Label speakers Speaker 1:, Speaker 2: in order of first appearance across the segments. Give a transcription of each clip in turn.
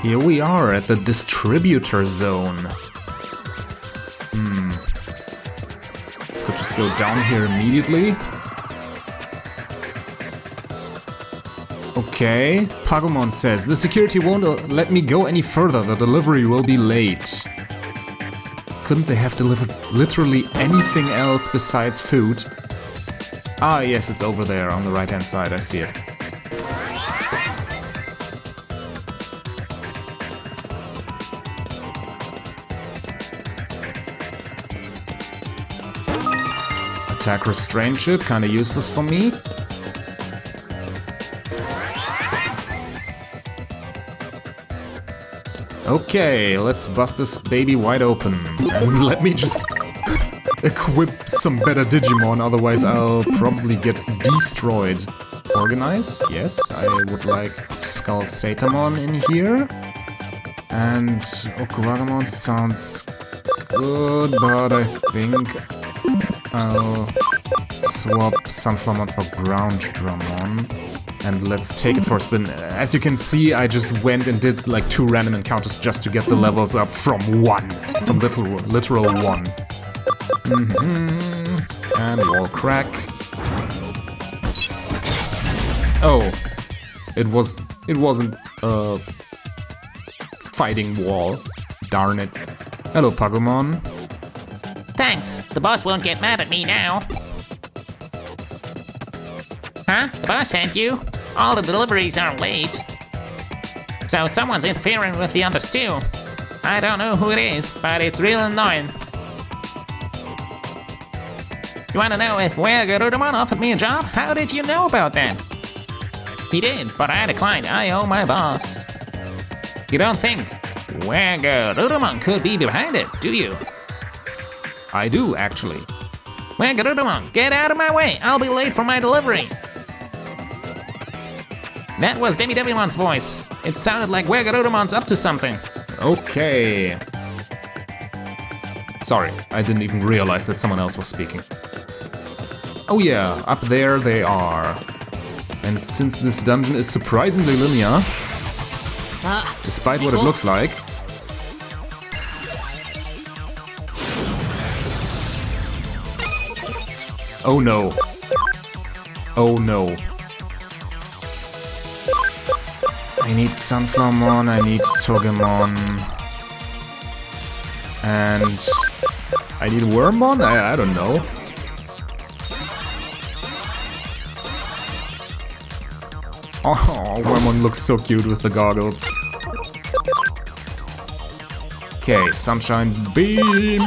Speaker 1: Here we are at the distributor zone. Could just go down here immediately. Okay, Pagumon says, the security won't let me go any further, the delivery will be late. Couldn't they have delivered literally anything else besides food? Ah, yes, it's over there on the right-hand side, I see it. Attack restraint chip, kinda useless for me. Okay, let's bust this baby wide open. And let me just equip some better Digimon, otherwise I'll probably get destroyed. Organize? Yes, I would like Skull Satamon in here. And Okuwagamon sounds good, but I think I'll swap Sunflowermon for Ground Drummon. And let's take it for a spin. As you can see, I just went and did like 2 random encounters just to get the levels up from 1. From literal 1. And wall crack. Oh. It wasn't a fighting wall. Darn it. Hello, Pagumon.
Speaker 2: Thanks. The boss won't get mad at me now. Huh? The boss sent you? All the deliveries are late. So someone's interfering with the others too. I don't know who it is, but it's real annoying. You wanna know if Garurumon offered me a job? How did you know about that? He did, but I declined. I owe my boss. You don't think Garurumon could be behind it, do you?
Speaker 1: I do, actually.
Speaker 2: Garurumon, get out of my way! I'll be late for my delivery! That was Devimon's voice. It sounded like Garurumon's up to something.
Speaker 1: Okay. Sorry, I didn't even realize that someone else was speaking. Oh yeah, up there they are. And since this dungeon is surprisingly linear, despite what it looks like, oh no. Oh no. I need Sunflowermon, I need Togemon. And I need Wormmon? I don't know. Oh, Wormmon looks so cute with the goggles. Okay, Sunshine Beam.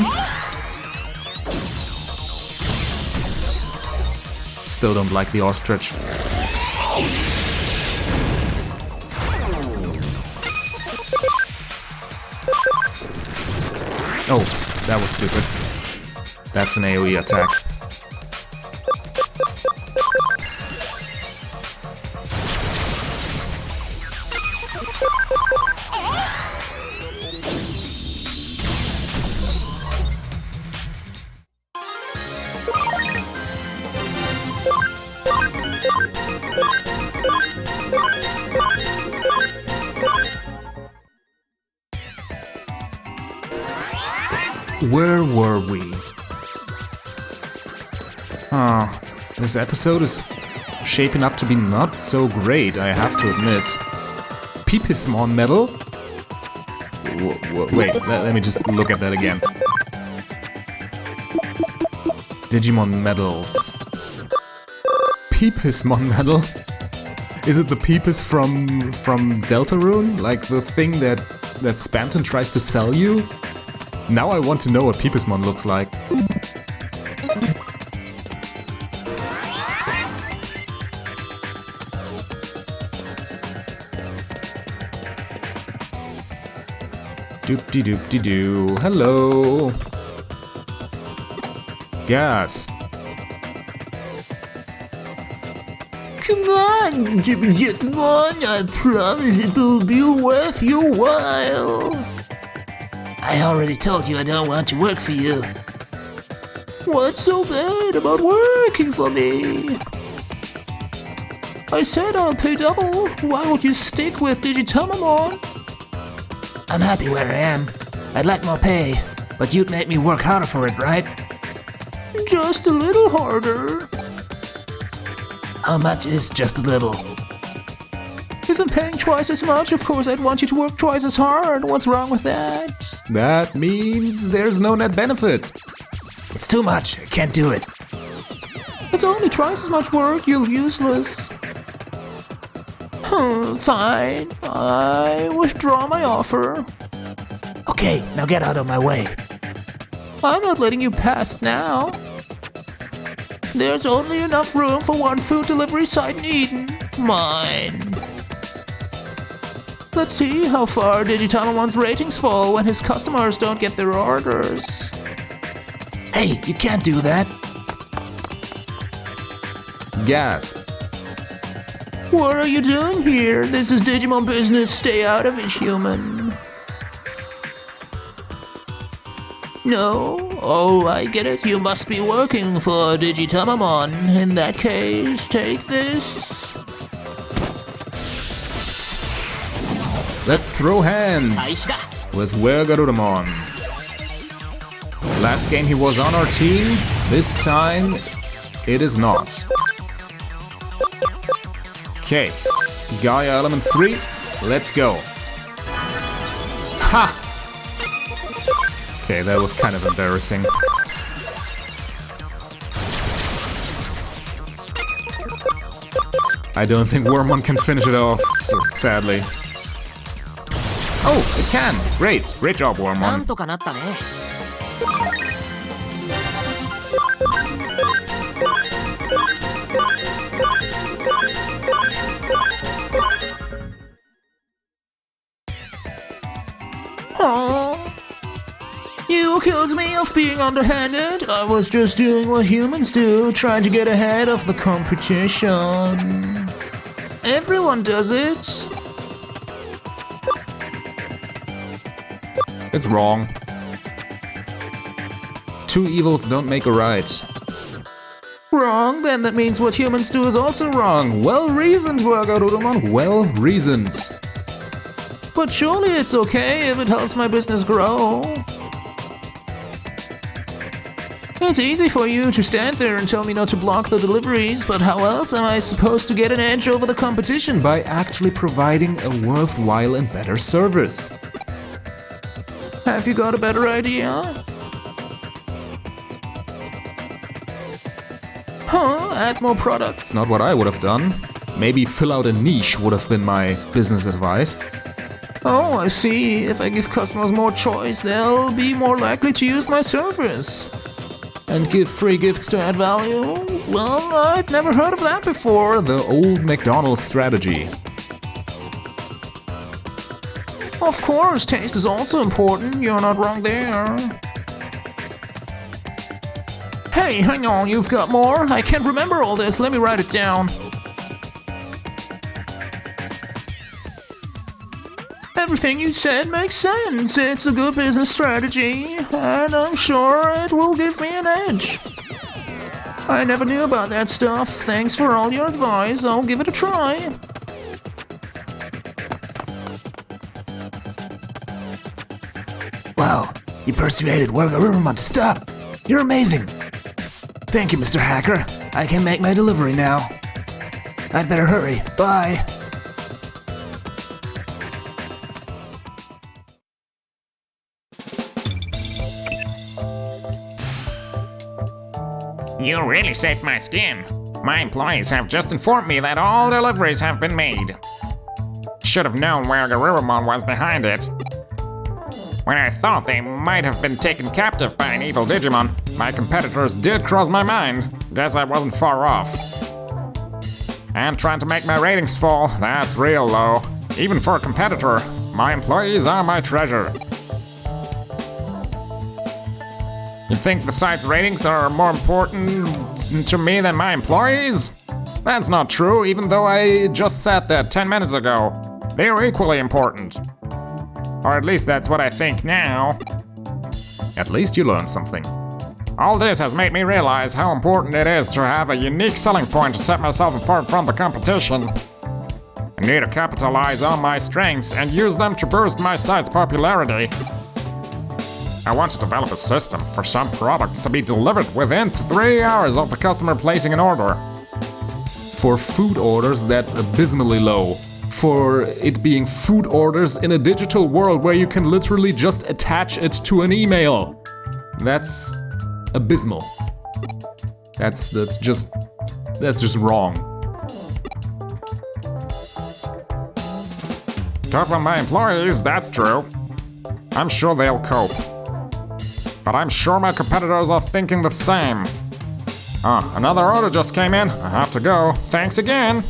Speaker 1: Still don't like the ostrich. Oh, that was stupid. That's an AoE attack. Where were we? This episode is shaping up to be not so great, I have to admit. Peepismon medal? Wait, let me just look at that again. Digimon medals. Peepismon medal? Is it the Peepis from Deltarune? Like the thing that Spamton tries to sell you? Now I want to know what Peepismon looks like. Doop-de-doop-de-doo. Hello. Gasp.
Speaker 3: Come on, Digimon, I promise it will be worth your while. I already told you I don't want to work for you. What's so bad about working for me? I said I'll pay double. Why would you stick with Digitamamon? I'm happy where I am. I'd like more pay, but you'd make me work harder for it, right? Just a little harder. How much is just a little? If I'm paying twice as much, of course I'd want you to work twice as hard. What's wrong with that?
Speaker 1: That means there's no net benefit.
Speaker 3: It's too much. I can't do it. It's only twice as much work, you're useless. Fine. I withdraw my offer. Okay, now get out of my way. I'm not letting you pass now. There's only enough room for one food delivery site in Eden. Mine. Let's see how far Digitamon's ratings fall when his customers don't get their orders. Hey, you can't do that.
Speaker 1: Gasp.
Speaker 3: What are you doing here? This is Digimon business. Stay out of it, human. No? Oh, I get it. You must be working for Digitamon. In that case, take this.
Speaker 1: Let's throw hands with Garurumon. Last game he was on our team. This time, it is not. Okay, Gaia Element 3, let's go. Ha! Okay, that was kind of embarrassing. I don't think Wormmon can finish it off, sadly. Oh, it can! Great! Great job, Wormmon.
Speaker 3: You accuse me of being underhanded? I was just doing what humans do, trying to get ahead of the competition. Everyone does it.
Speaker 1: It's wrong. Two evils don't make a right.
Speaker 3: Wrong? Then that means what humans do is also wrong.
Speaker 1: Well-reasoned, Garurumon, well-reasoned.
Speaker 3: But surely it's okay if it helps my business grow. It's easy for you to stand there and tell me not to block the deliveries, but how else am I supposed to get an edge over the competition?
Speaker 1: By actually providing a worthwhile and better service.
Speaker 3: Have you got a better idea? Add more products.
Speaker 1: It's not what I would have done. Maybe fill out a niche would have been my business advice.
Speaker 3: Oh, I see. If I give customers more choice, they'll be more likely to use my service. And give free gifts to add value? Well, I'd never heard of that before.
Speaker 1: The old McDonald's strategy.
Speaker 3: Of course, taste is also important. You're not wrong there. Hey, hang on, you've got more? I can't remember all this. Let me write it down. Everything you said makes sense. It's a good business strategy, and I'm sure it will give me an edge. I never knew about that stuff. Thanks for all your advice. I'll give it a try. Wow, you persuaded Garurumon to stop. You're amazing. Thank you, Mr. Hacker. I can make my delivery now. I'd better hurry. Bye.
Speaker 2: You really saved my skin. My employees have just informed me that all deliveries have been made. Should have known where Garurumon was behind it. When I thought they might have been taken captive by an evil Digimon, my competitors did cross my mind. Guess I wasn't far off. And trying to make my ratings fall, that's real low. Even for a competitor, my employees are my treasure. You think the site's ratings are more important to me than my employees? That's not true, even though I just said that 10 minutes ago. They're equally important. Or at least that's what I think now.
Speaker 1: At least you learned something.
Speaker 2: All this has made me realize how important it is to have a unique selling point to set myself apart from the competition. And need to capitalize on my strengths and use them to boost my site's popularity. I want to develop a system for some products to be delivered within 3 hours of the customer placing an order.
Speaker 1: For food orders, that's abysmally low. For it being food orders in a digital world where you can literally just attach it to an email, that's abysmal. That's just wrong.
Speaker 2: Tough on my employees, that's true. I'm sure they'll cope. But I'm sure my competitors are thinking the same. Another order just came in. I have to go. Thanks again.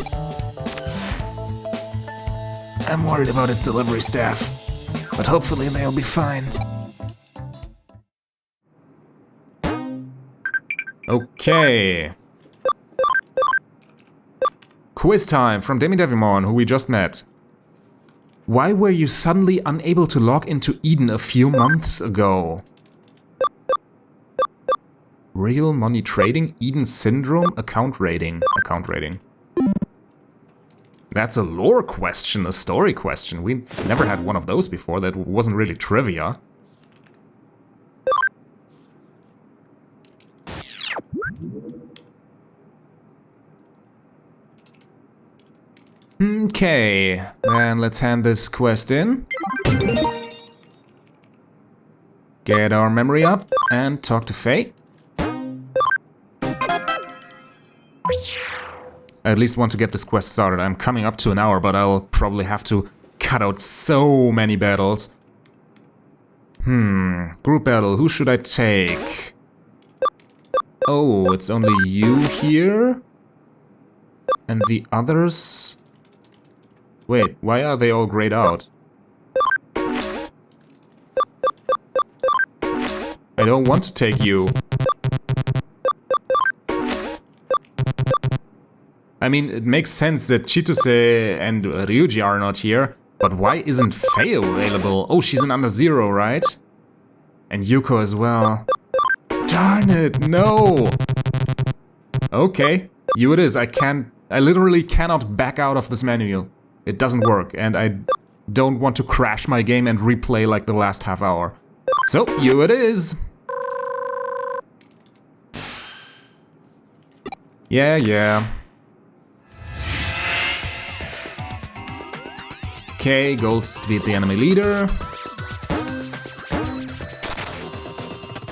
Speaker 3: I'm worried about its delivery staff, but hopefully they'll be fine.
Speaker 1: Okay. Quiz time from Digimon, who we just met. Why were you suddenly unable to log into Eden a few months ago? Real money trading, Eden syndrome, account rating. That's a lore question, a story question. We never had one of those before. That wasn't really trivia. Okay, then let's hand this quest in. Get our memory up and talk to Faye. I at least want to get this quest started. I'm coming up to an hour, but I'll probably have to cut out so many battles. Group battle, who should I take? Oh, it's only you here? And the others? Wait, why are they all grayed out? I don't want to take you. I mean, it makes sense that Chitose and Ryuji are not here, but why isn't Faye available? Oh, she's an under zero, right? And Yuko as well. Darn it, no! Okay, you it is. I literally cannot back out of this menu. It doesn't work, and I don't want to crash my game and replay like the last half hour. So, you it is! Yeah. Okay, goals to beat the enemy leader.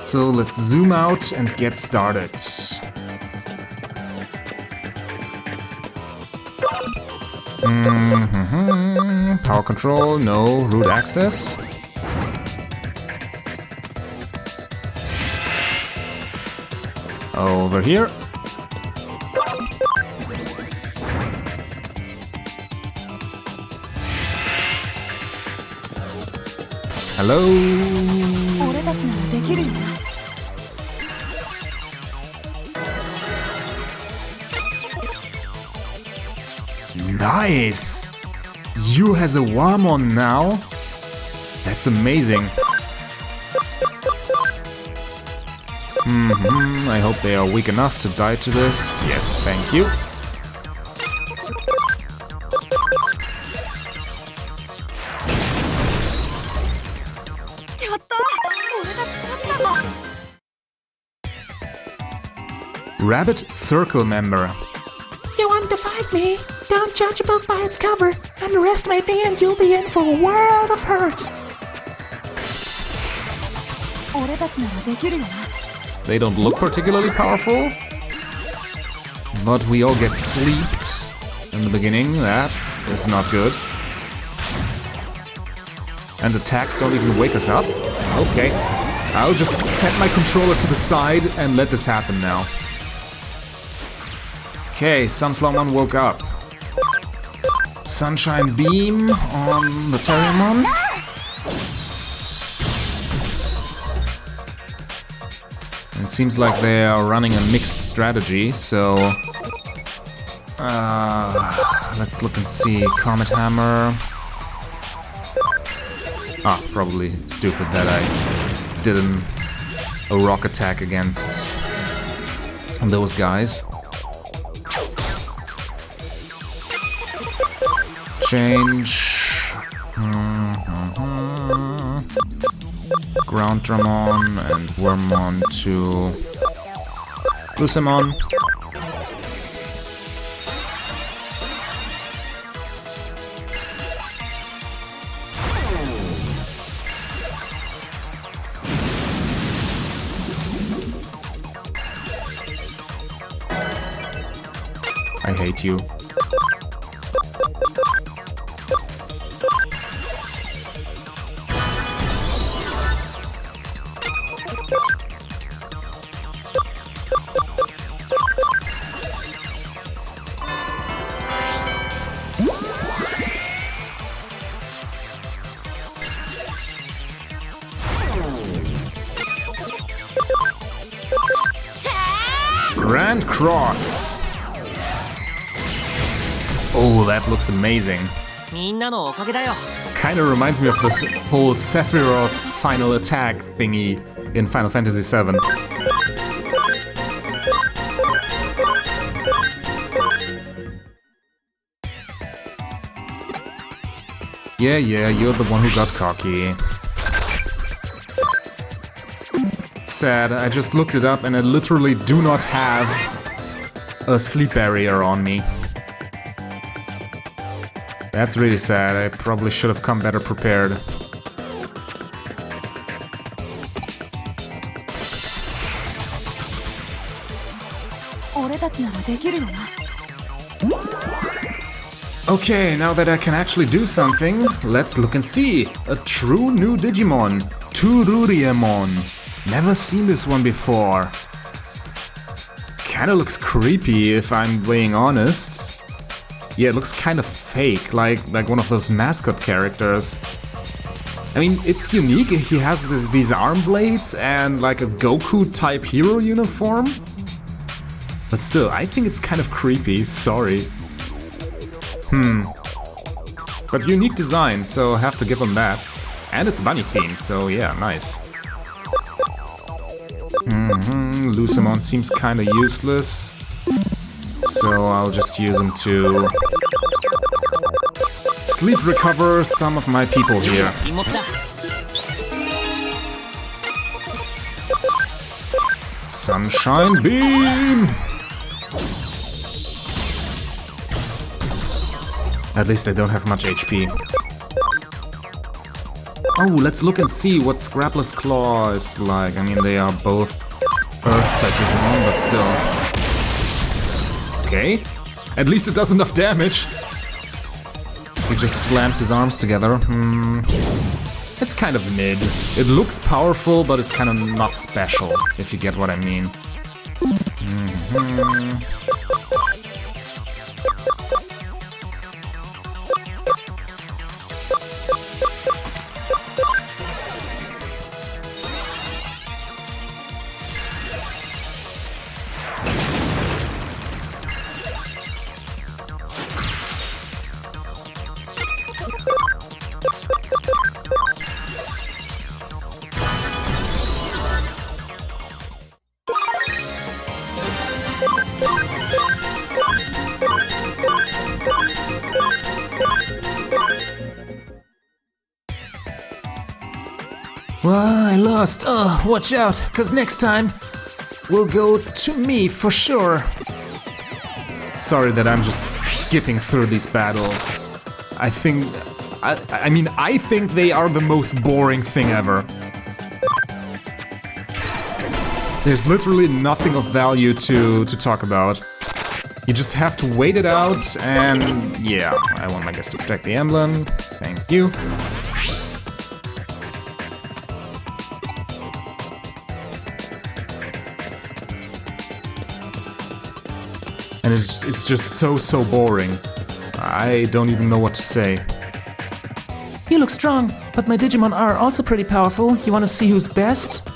Speaker 1: So let's zoom out and get started. Power control, no. Root access. Over here. Hello. Nice. You has a Wamon now. That's amazing. I hope they are weak enough to die to this. Yes, thank you. Rabbit Circle member.
Speaker 3: You want to fight me? Don't judge a book by its cover. Underestimate me and you'll be in for a world of hurt.
Speaker 1: They don't look particularly powerful, but we all get sleeped in the beginning. That is not good. And attacks don't even wake us up. Okay, I'll just set my controller to the side and let this happen now. Okay, Sunflowermon woke up. Sunshine Beam on the Terriermon. It seems like they are running a mixed strategy, so... let's look and see. Comet Hammer. Ah, probably stupid that I did a rock attack against those guys. change Ground Dramon and Wormmon to Lucemon. I hate you. Grand Cross. Oh, that looks amazing.
Speaker 4: みんなのおかげだよ。
Speaker 1: Kinda reminds me of this whole Sephiroth final attack thingy in Final Fantasy VII. Yeah, you're the one who got cocky. Sad, I just looked it up and I literally do not have a sleep barrier on me. That's really sad, I probably should have come better prepared. Okay, now that I can actually do something, let's look and see. A true new Digimon, Tururiemon. Never seen this one before. Kinda looks creepy if I'm being honest. Yeah, it looks kind of fake, like one of those mascot characters. I mean, it's unique, he has these arm blades and like a Goku-type hero uniform. But still, I think it's kind of creepy, sorry. But unique design, so have to give him that. And it's bunny themed, so yeah, nice. Lucemon seems kinda useless. So I'll just use him to sleep recover some of my people here. Sunshine Beam! At least they don't have much HP. Oh, let's look and see what Scrapless Claw is like. I mean, they are both Earth-type Digimon, but still. Okay. At least it does enough damage. He just slams his arms together. It's kind of mid. It looks powerful, but it's kind of not special, if you get what I mean. Well, I lost. Oh, watch out, cause next time we'll go to me for sure. Sorry that I'm just skipping through these battles. I think they are the most boring thing ever. There's literally nothing of value to talk about. You just have to wait it out, and yeah, I want my guys to protect the emblem. Thank you. And it's just so boring. I don't even know what to say. You look strong, but my Digimon are also pretty powerful. You wanna see who's best?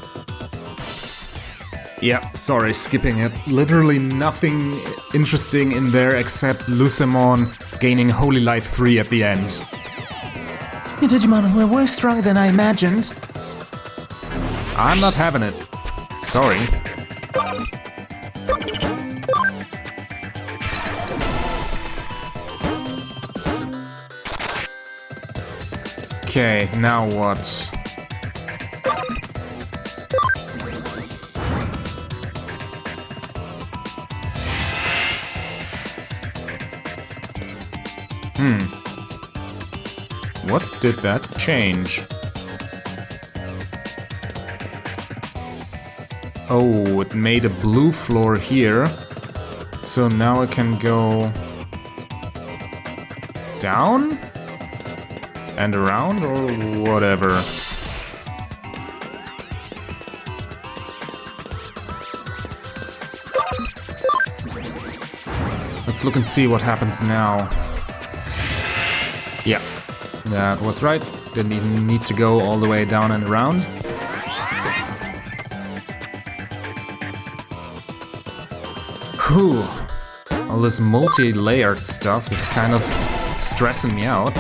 Speaker 1: Yeah, sorry, skipping it. Literally nothing interesting in there except Lucemon gaining Holy Light 3 at the end. Your Digimon were way stronger than I imagined. I'm not having it. Sorry. Okay, now what? What did that change? Oh, it made a blue floor here. So now I can go down and around or whatever. Let's look and see what happens now. Yeah, that was right. Didn't even need to go all the way down and around. Whew. All this multi-layered stuff is kind of stressing me out.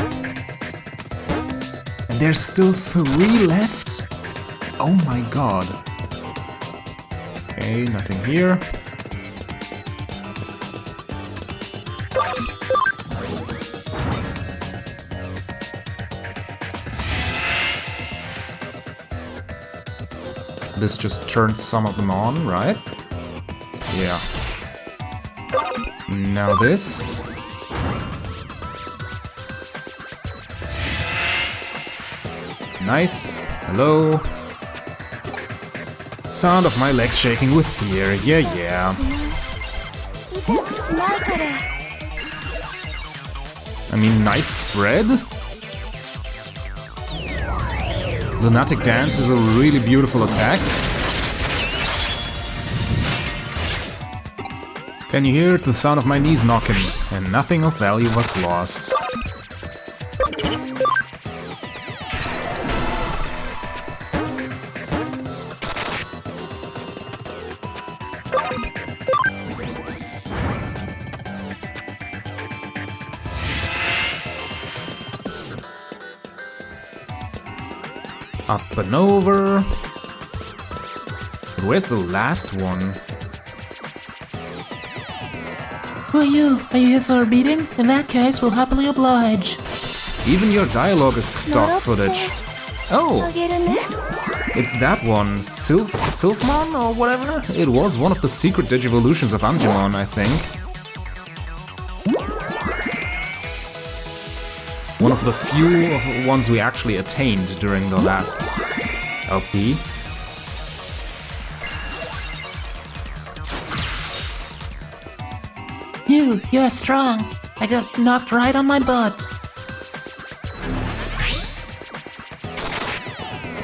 Speaker 1: And there's still 3 left? Oh my god. Okay, nothing here. This just turns some of them on, right? Yeah. Now this. Nice. Hello. Sound of my legs shaking with fear. Yeah, yeah. I mean, nice spread. Lunatic Dance is a really beautiful attack. Can you hear it? The sound of my knees knocking, and nothing of value was lost. Up and over. But where's the last one?
Speaker 3: Who are you? Are you here for a meeting? In that case, we'll happily oblige.
Speaker 1: Even your dialogue is stock footage. Oh! It's that one, Sylphmon or whatever? It was one of the secret Digivolutions of Angemon, I think. One of the few ones we actually attained during the last LP.
Speaker 3: You're strong. I got knocked right on my butt.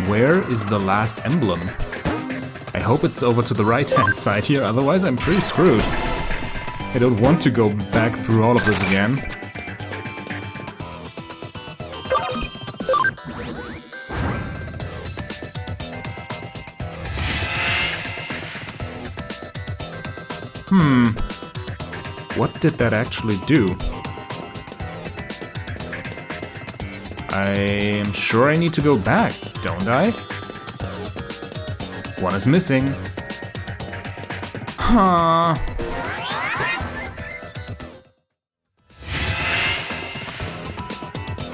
Speaker 1: Where is the last emblem? I hope it's over to the right-hand side here, otherwise I'm pretty screwed. I don't want to go back through all of this again. What did that actually do? I'm sure I need to go back, don't I? One is missing. Huh.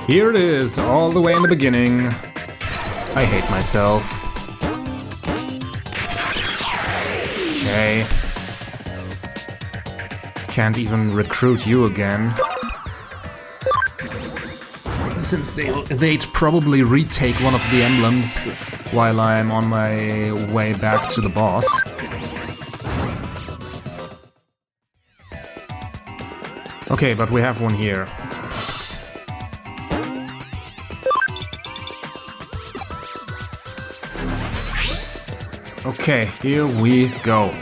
Speaker 1: Here it is, all the way in the beginning. I hate myself. Okay. Can't even recruit you again. Since they'd probably retake one of the emblems while I'm on my way back to the boss. Okay, but we have one here. Okay, here we go.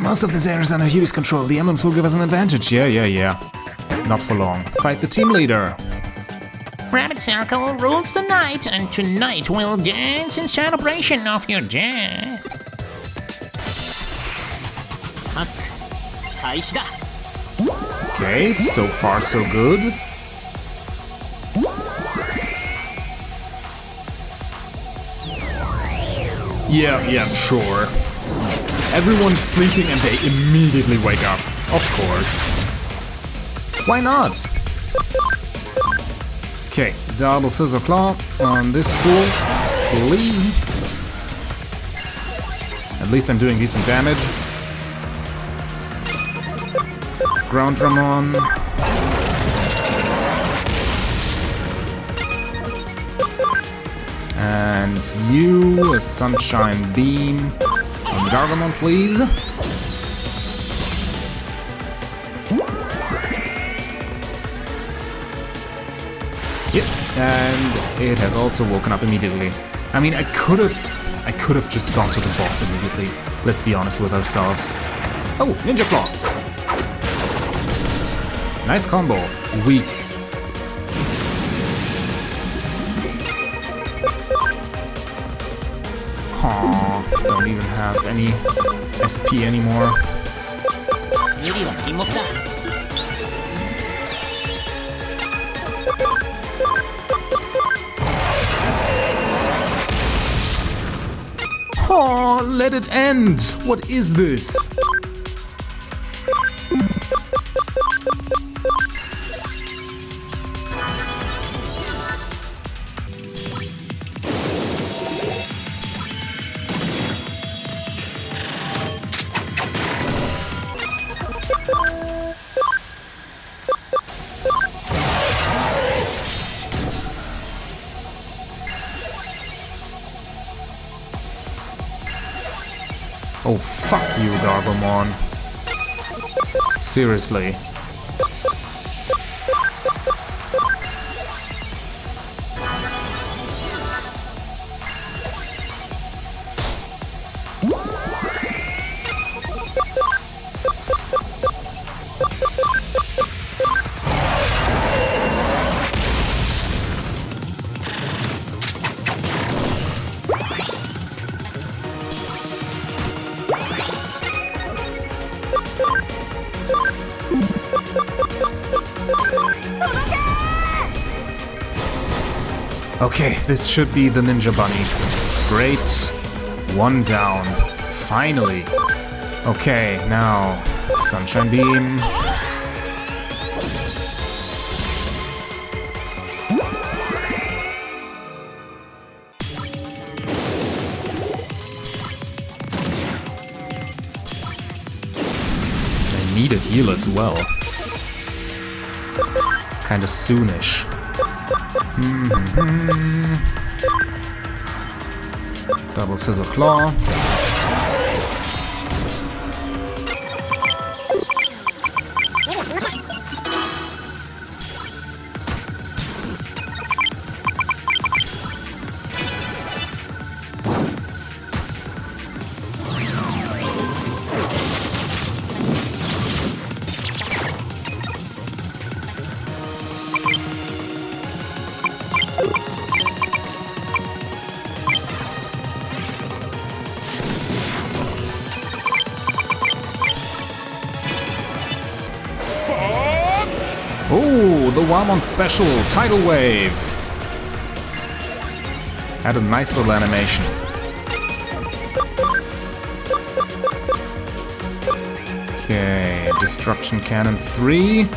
Speaker 1: Most of this area is under Huey's control. The emblems will give us an advantage. Yeah. Not for long. Fight the team leader.
Speaker 2: Rabbit Circle rules the night, and tonight we'll dance in celebration of your death.
Speaker 1: Okay, so far so good. Yeah, sure. Everyone's sleeping and they immediately wake up. Of course. Why not? Okay, double scissor claw on this fool, please. At least I'm doing decent damage. Ground drum on. And you, a sunshine beam on Gargamon, please. Yep, and it has also woken up immediately. I mean, I could have just gone to the boss immediately. Let's be honest with ourselves. Oh, Ninja Claw! Nice combo. Weak. Aw, don't even have any SP anymore.
Speaker 4: 指は禁物だ。
Speaker 1: Oh, let it end! What is this? Oh, fuck you, Gargomon. Seriously. Okay, this should be the Ninja Bunny. Great. One down. Finally. Okay, now Sunshine Beam. I need a heal as well. Kinda soonish. Double scissor claw. Oh, the Wamon special, Tidal Wave. Had a nice little animation. Okay, Destruction Cannon 3.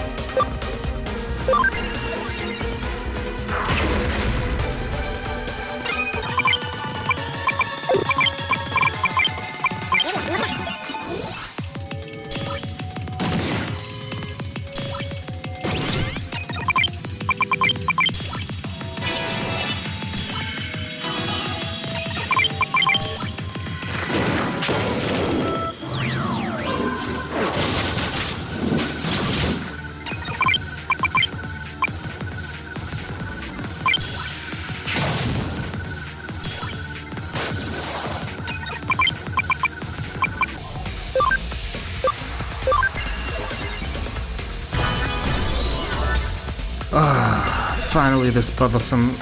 Speaker 1: Finally, this bothersome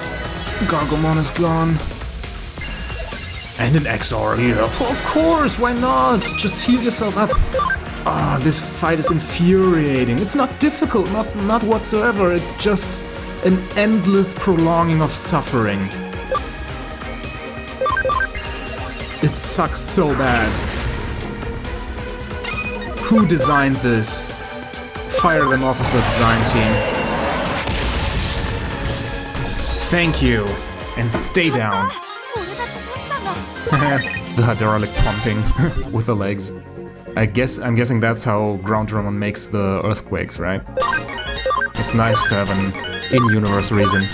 Speaker 1: Gargomon is gone. And an XR here. Of course, why not? Just heal yourself up. Ah, this fight is infuriating. It's not difficult, not whatsoever. It's just an endless prolonging of suffering. It sucks so bad. Who designed this? Fire them off of the design team. Thank you. And stay down. The hydraulic pumping with the legs. I'm guessing that's how Ground-Ramon makes the earthquakes, right? It's nice to have an in-universe reason.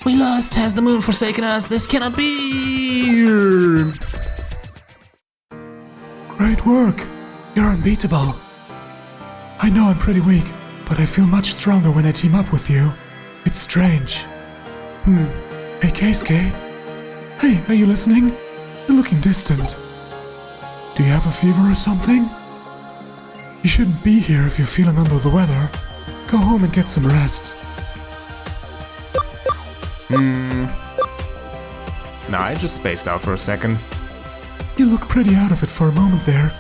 Speaker 3: We lost. Has the moon forsaken us? This cannot be.
Speaker 5: Great work. You're unbeatable. I know I'm pretty weak, but I feel much stronger when I team up with you. It's strange. Hey, Keisuke? Hey, are you listening? You're looking distant. Do you have a fever or something? You shouldn't be here if you're feeling under the weather. Go home and get some rest.
Speaker 1: Nah, I just spaced out for a second.
Speaker 5: You look pretty out of it for a moment there.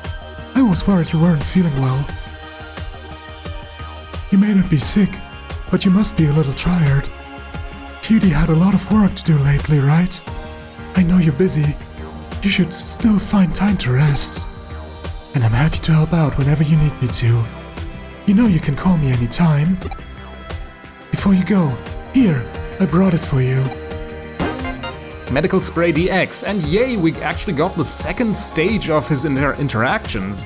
Speaker 5: I was worried you weren't feeling well. You may not be sick, but you must be a little tired. Cutie had a lot of work to do lately, right? I know you're busy. You should still find time to rest. And I'm happy to help out whenever you need me to. You know you can call me anytime. Before you go, here, I brought it for you.
Speaker 1: Medical Spray DX, and yay, we actually got the second stage of his interactions.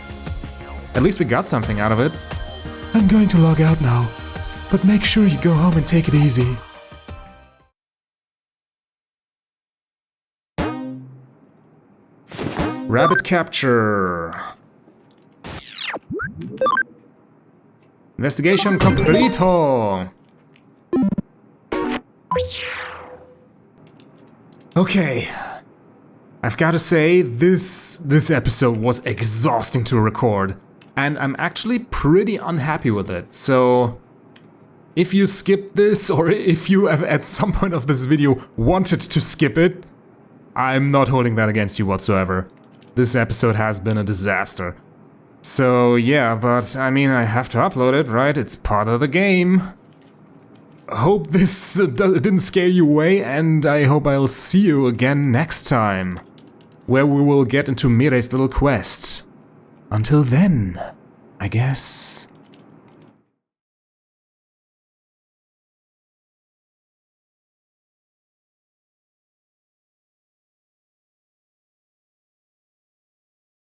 Speaker 1: At least we got something out of it.
Speaker 5: I'm going to log out now, but make sure you go home and take it easy.
Speaker 1: Rabbit capture. Investigation completo. Okay, I've got to say, this episode was exhausting to record, and I'm actually pretty unhappy with it, so if you skipped this, or if you have at some point of this video wanted to skip it, I'm not holding that against you whatsoever. This episode has been a disaster. So yeah, but I mean, I have to upload it, right? It's part of the game. Hope this didn't scare you away, and I hope I'll see you again next time, where we will get into Mirei's little quest. Until then, I guess...